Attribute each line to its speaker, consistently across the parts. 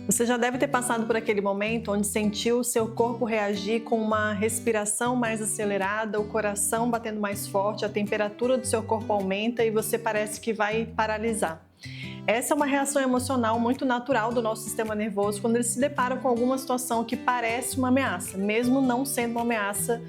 Speaker 1: Você já deve ter passado por aquele momento onde sentiu o seu corpo reagir com uma respiração mais acelerada, o coração batendo mais forte, a temperatura do seu corpo aumenta e você parece que vai paralisar. Essa é uma reação emocional muito natural do nosso sistema nervoso quando ele se depara com alguma situação que parece uma ameaça, mesmo não sendo uma ameaça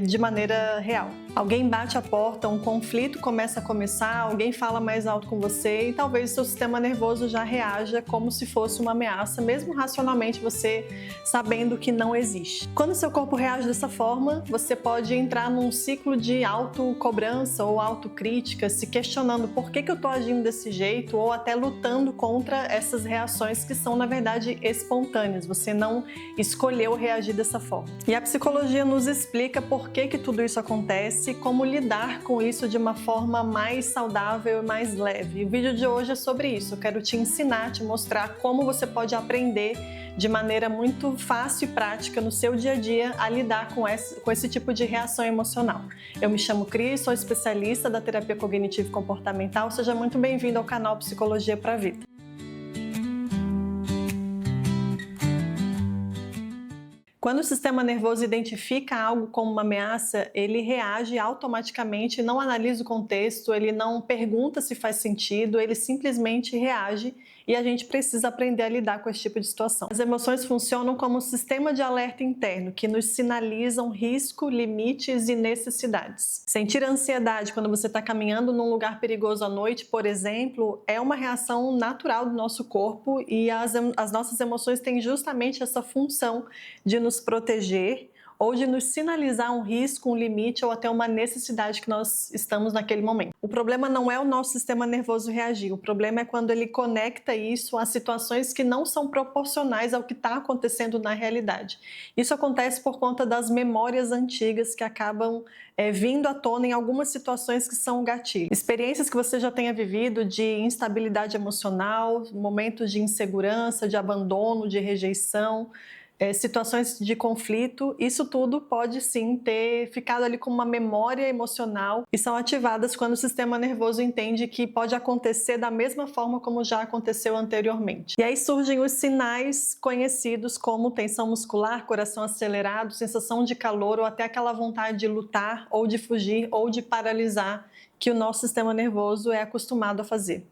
Speaker 1: de maneira real. Alguém bate a porta, um conflito começa a começar, alguém fala mais alto com você e talvez o seu sistema nervoso já reaja como se fosse uma ameaça, mesmo racionalmente você sabendo que não existe. Quando o seu corpo reage dessa forma, você pode entrar num ciclo de autocobrança ou autocrítica, se questionando por que eu estou agindo desse jeito ou até lutando contra essas reações que são, na verdade, espontâneas. Você não escolheu reagir dessa forma. E a psicologia nos explica por que tudo isso acontece e como lidar com isso de uma forma mais saudável e mais leve. E o vídeo de hoje é sobre isso. Eu quero te ensinar, te mostrar como você pode aprender de maneira muito fácil e prática no seu dia a dia a lidar com esse tipo de reação emocional. Eu me chamo Cris, sou especialista da terapia cognitivo comportamental. Seja muito bem-vindo ao canal Psicologia para a Vida. Quando o sistema nervoso identifica algo como uma ameaça, ele reage automaticamente, não analisa o contexto, ele não pergunta se faz sentido, ele simplesmente reage e a gente precisa aprender a lidar com esse tipo de situação. As emoções funcionam como um sistema de alerta interno que nos sinalizam risco, limites e necessidades. Sentir ansiedade quando você está caminhando num lugar perigoso à noite, por exemplo, é uma reação natural do nosso corpo e as nossas emoções têm justamente essa função de nos proteger ou de nos sinalizar um risco, um limite ou até uma necessidade que nós estamos naquele momento. O problema não é o nosso sistema nervoso reagir, o problema é quando ele conecta isso a situações que não são proporcionais ao que está acontecendo na realidade. Isso acontece por conta das memórias antigas que acabam vindo à tona em algumas situações que são gatilhos. Experiências que você já tenha vivido de instabilidade emocional, momentos de insegurança, de abandono, de rejeição, situações de conflito, isso tudo pode sim ter ficado ali como uma memória emocional e são ativadas quando o sistema nervoso entende que pode acontecer da mesma forma como já aconteceu anteriormente. E aí surgem os sinais conhecidos como tensão muscular, coração acelerado, sensação de calor ou até aquela vontade de lutar ou de fugir ou de paralisar que o nosso sistema nervoso é acostumado a fazer.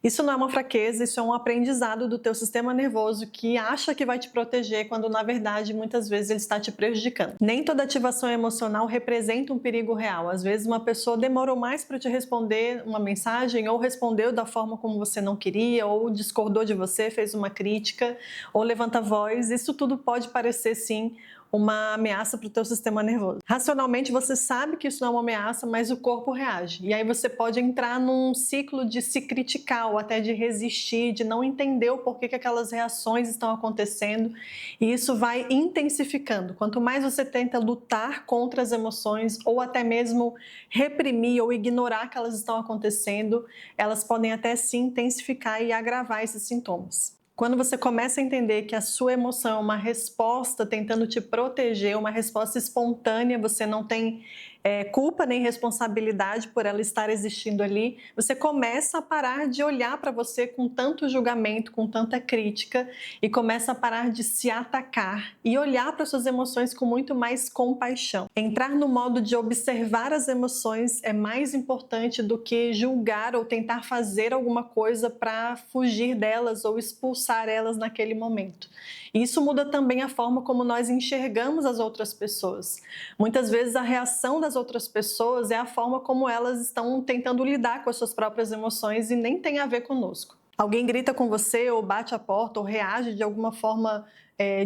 Speaker 1: Isso não é uma fraqueza, isso é um aprendizado do teu sistema nervoso que acha que vai te proteger quando na verdade muitas vezes ele está te prejudicando. Nem toda ativação emocional representa um perigo real. Às vezes uma pessoa demorou mais para te responder uma mensagem ou respondeu da forma como você não queria ou discordou de você, fez uma crítica ou levanta a voz. Isso tudo pode parecer sim uma ameaça para o teu sistema nervoso. Racionalmente você sabe que isso não é uma ameaça, mas o corpo reage. E aí você pode entrar num ciclo de se criticar ou até de resistir, de não entender o porquê que aquelas reações estão acontecendo. E isso vai intensificando. Quanto mais você tenta lutar contra as emoções ou até mesmo reprimir ou ignorar que elas estão acontecendo, elas podem até se intensificar e agravar esses sintomas. Quando você começa a entender que a sua emoção é uma resposta tentando te proteger, uma resposta espontânea, você não tem culpa nem responsabilidade por ela estar existindo ali, você começa a parar de olhar para você com tanto julgamento, com tanta crítica e começa a parar de se atacar e olhar para suas emoções com muito mais compaixão. Entrar no modo de observar as emoções é mais importante do que julgar ou tentar fazer alguma coisa para fugir delas ou expulsar elas naquele momento. E isso muda também a forma como nós enxergamos as outras pessoas. Muitas vezes a reação das outras pessoas é a forma como elas estão tentando lidar com as suas próprias emoções e nem tem a ver conosco. Alguém grita com você ou bate a porta ou reage de alguma forma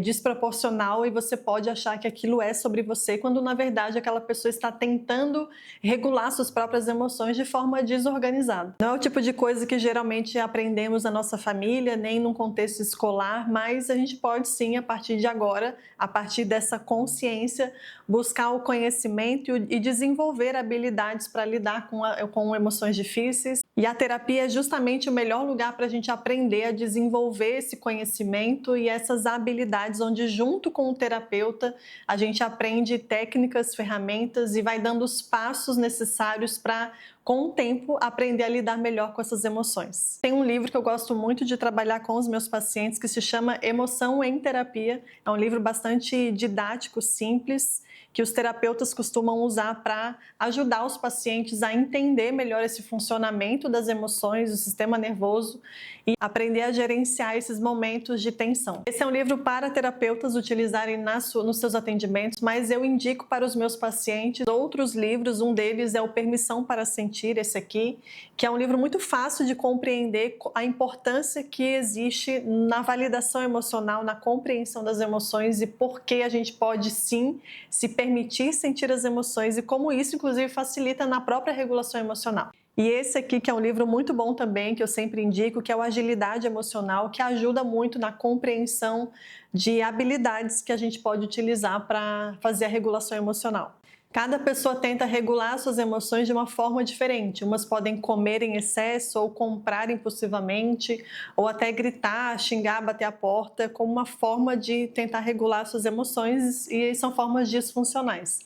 Speaker 1: desproporcional e você pode achar que aquilo é sobre você, quando na verdade aquela pessoa está tentando regular suas próprias emoções de forma desorganizada. Não é o tipo de coisa que geralmente aprendemos na nossa família, nem num contexto escolar, mas a gente pode sim, a partir de agora, a partir dessa consciência, buscar o conhecimento e desenvolver habilidades para lidar com emoções difíceis. E a terapia é justamente o melhor lugar para a gente aprender a desenvolver esse conhecimento e essas habilidades, onde junto com o terapeuta a gente aprende técnicas, ferramentas e vai dando os passos necessários para com o tempo, aprender a lidar melhor com essas emoções. Tem um livro que eu gosto muito de trabalhar com os meus pacientes que se chama Emoção em Terapia. É um livro bastante didático, simples, que os terapeutas costumam usar para ajudar os pacientes a entender melhor esse funcionamento das emoções, do sistema nervoso e aprender a gerenciar esses momentos de tensão. Esse é um livro para terapeutas utilizarem nos seus atendimentos, mas eu indico para os meus pacientes outros livros. Um deles é o Permissão para Sentir, esse aqui, que é um livro muito fácil de compreender a importância que existe na validação emocional, na compreensão das emoções e por que a gente pode sim se permitir sentir as emoções e como isso inclusive facilita na própria regulação emocional. E esse aqui que é um livro muito bom também, que eu sempre indico, que é o Agilidade Emocional, que ajuda muito na compreensão de habilidades que a gente pode utilizar para fazer a regulação emocional. Cada pessoa tenta regular suas emoções de uma forma diferente. Umas podem comer em excesso ou comprar impulsivamente, ou até gritar, xingar, bater a porta, como uma forma de tentar regular suas emoções e são formas disfuncionais.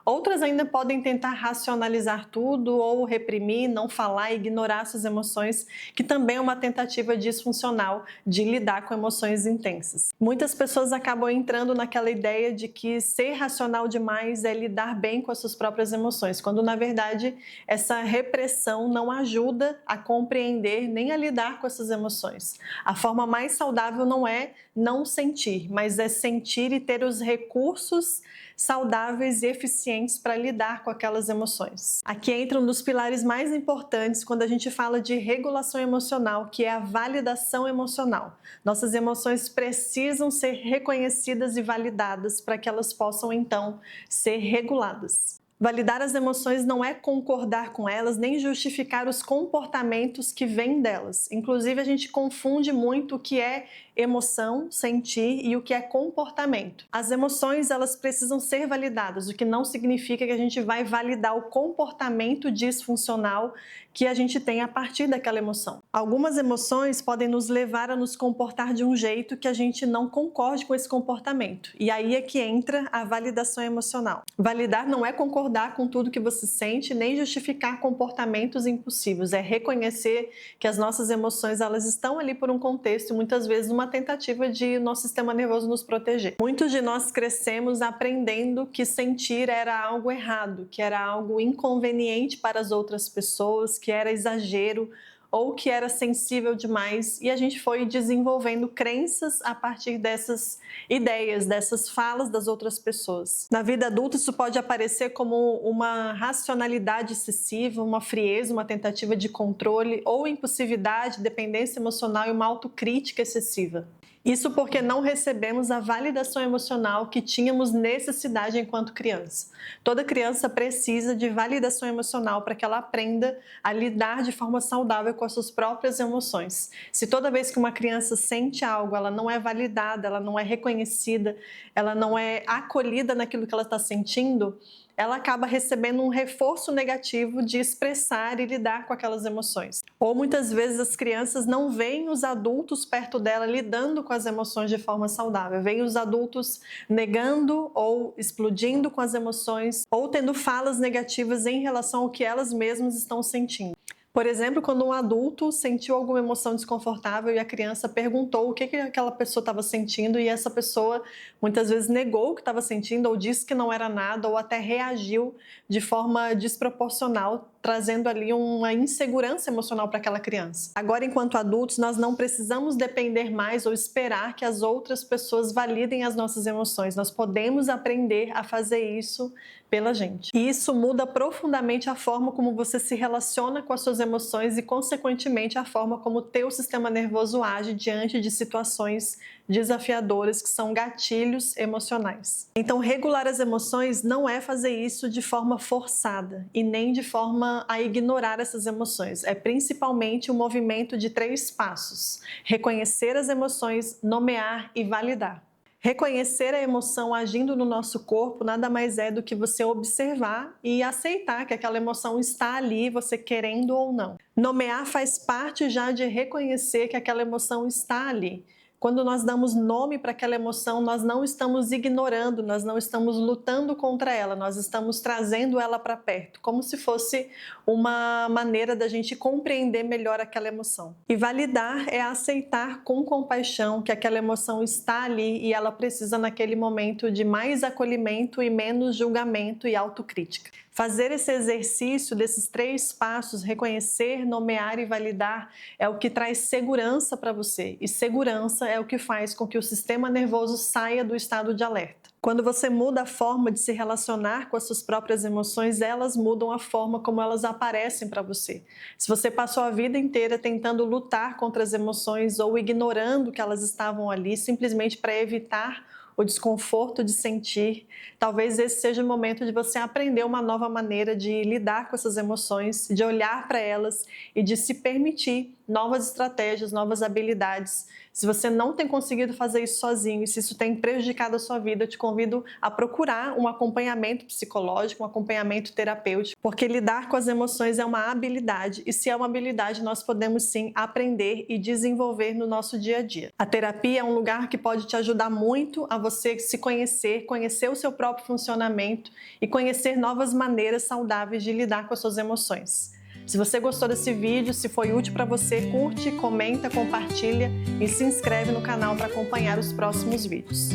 Speaker 1: Outras ainda podem tentar racionalizar tudo ou reprimir, não falar, ignorar suas emoções, que também é uma tentativa disfuncional de lidar com emoções intensas. Muitas pessoas acabam entrando naquela ideia de que ser racional demais é lidar bem com as suas próprias emoções, quando na verdade essa repressão não ajuda a compreender nem a lidar com essas emoções. A forma mais saudável não é não sentir, mas é sentir e ter os recursos saudáveis e eficientes para lidar com aquelas emoções. Aqui entra um dos pilares mais importantes quando a gente fala de regulação emocional, que é a validação emocional. Nossas emoções precisam ser reconhecidas e validadas para que elas possam então ser reguladas. Validar as emoções não é concordar com elas, nem justificar os comportamentos que vêm delas. Inclusive, a gente confunde muito o que é emoção, sentir e o que é comportamento. As emoções, elas precisam ser validadas, o que não significa que a gente vai validar o comportamento disfuncional que a gente tem a partir daquela emoção. Algumas emoções podem nos levar a nos comportar de um jeito que a gente não concorde com esse comportamento. E aí é que entra a validação emocional. Validar não é concordar com tudo que você sente, nem justificar comportamentos impulsivos. É reconhecer que as nossas emoções, elas estão ali por um contexto, muitas vezes uma tentativa de nosso sistema nervoso nos proteger. Muitos de nós crescemos aprendendo que sentir era algo errado, que era algo inconveniente para as outras pessoas, que era exagero ou que era sensível demais, e a gente foi desenvolvendo crenças a partir dessas ideias, dessas falas das outras pessoas. Na vida adulta isso pode aparecer como uma racionalidade excessiva, uma frieza, uma tentativa de controle ou impulsividade, dependência emocional e uma autocrítica excessiva. Isso porque não recebemos a validação emocional que tínhamos necessidade enquanto criança. Toda criança precisa de validação emocional para que ela aprenda a lidar de forma saudável com as suas próprias emoções. Se toda vez que uma criança sente algo, ela não é validada, ela não é reconhecida, ela não é acolhida naquilo que ela está sentindo, ela acaba recebendo um reforço negativo de expressar e lidar com aquelas emoções. Ou muitas vezes as crianças não veem os adultos perto dela lidando com as emoções de forma saudável, veem os adultos negando ou explodindo com as emoções ou tendo falas negativas em relação ao que elas mesmas estão sentindo. Por exemplo, quando um adulto sentiu alguma emoção desconfortável e a criança perguntou o que aquela pessoa estava sentindo e essa pessoa muitas vezes negou o que estava sentindo ou disse que não era nada ou até reagiu de forma desproporcional, trazendo ali uma insegurança emocional para aquela criança. Agora, enquanto adultos, nós não precisamos depender mais ou esperar que as outras pessoas validem as nossas emoções. Nós podemos aprender a fazer isso pela gente. E isso muda profundamente a forma como você se relaciona com as suas emoções e, consequentemente, a forma como o teu sistema nervoso age diante de situações desafiadoras que são gatilhos emocionais. Então, regular as emoções não é fazer isso de forma forçada e nem de forma a ignorar essas emoções. É principalmente um movimento de 3 passos: reconhecer as emoções, nomear e validar. Reconhecer a emoção agindo no nosso corpo nada mais é do que você observar e aceitar que aquela emoção está ali, você querendo ou não. Nomear faz parte já de reconhecer que aquela emoção está ali. Quando nós damos nome para aquela emoção, nós não estamos ignorando, nós não estamos lutando contra ela, nós estamos trazendo ela para perto, como se fosse uma maneira da gente compreender melhor aquela emoção. E validar é aceitar com compaixão que aquela emoção está ali e ela precisa naquele momento de mais acolhimento e menos julgamento e autocrítica. Fazer esse exercício desses 3 passos, reconhecer, nomear e validar, é o que traz segurança para você. E segurança é o que faz com que o sistema nervoso saia do estado de alerta. Quando você muda a forma de se relacionar com as suas próprias emoções, elas mudam a forma como elas aparecem para você. Se você passou a vida inteira tentando lutar contra as emoções ou ignorando que elas estavam ali, simplesmente para evitar o desconforto de sentir, talvez esse seja o momento de você aprender uma nova maneira de lidar com essas emoções, de olhar para elas e de se permitir novas estratégias, novas habilidades. Se você não tem conseguido fazer isso sozinho e se isso tem prejudicado a sua vida, eu te convido a procurar um acompanhamento psicológico, um acompanhamento terapêutico, porque lidar com as emoções é uma habilidade e se é uma habilidade, nós podemos sim aprender e desenvolver no nosso dia a dia. A terapia é um lugar que pode te ajudar muito a você se conhecer, conhecer o seu próprio funcionamento e conhecer novas maneiras saudáveis de lidar com as suas emoções. Se você gostou desse vídeo, se foi útil para você, curte, comenta, compartilha e se inscreve no canal para acompanhar os próximos vídeos.